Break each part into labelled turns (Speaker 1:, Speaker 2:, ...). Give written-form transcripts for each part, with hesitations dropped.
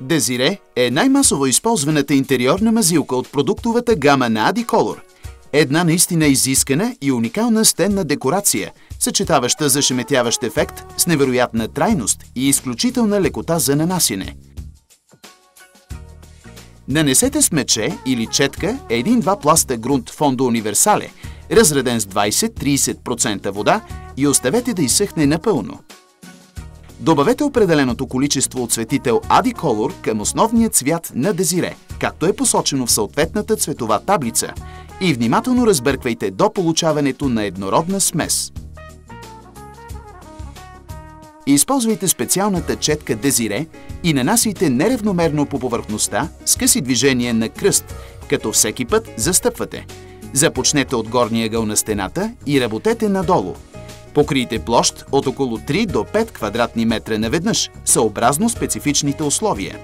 Speaker 1: Desire е най-масово използваната интериорна мазилка от продуктовата гама на Adicolor. Една наистина изискана и уникална стенна декорация, съчетаваща зашеметяващ ефект с невероятна трайност и изключителна лекота за нанасяне. Нанесете с мече или четка 1-2 пласта грунт Fondo Universale, разреден с 20-30% вода, и оставете да изсъхне напълно. Добавете определеното количество оцветител Adicolor към основния цвят на Desire, както е посочено в съответната цветова таблица, и внимателно разбърквайте до получаването на еднородна смес. Използвайте специалната четка Desire и нанасяйте неравномерно по повърхността с къси движения на кръст, като всеки път застъпвате. Започнете от горния ъгъл на стената и работете надолу. Покрийте площ от около 3 до 5 квадратни метра наведнъж, съобразно специфичните условия.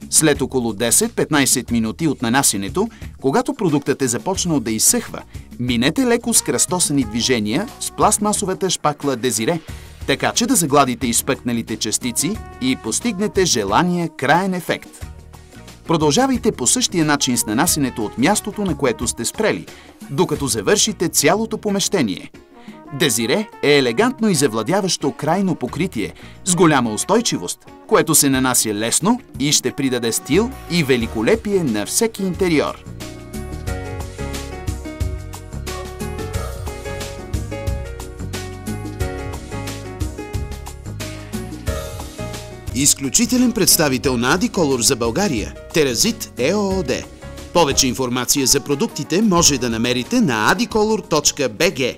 Speaker 1: След около 10-15 минути от нанасянето, когато продуктът е започнал да изсъхва, минете леко с кръстосани движения с пластмасовата шпакла Desire, така че да загладите изпъкналите частици и постигнете желания краен ефект. Продължавайте по същия начин с нанасянето от мястото, на което сте спрели, докато завършите цялото помещение. Desire е елегантно и завладяващо крайно покритие с голяма устойчивост, което се нанася лесно и ще придаде стил и великолепие на всеки интериор. Изключителен представител на Adicolor за България – Теразит ЕООД. Повече информация за продуктите може да намерите на adicolor.bg.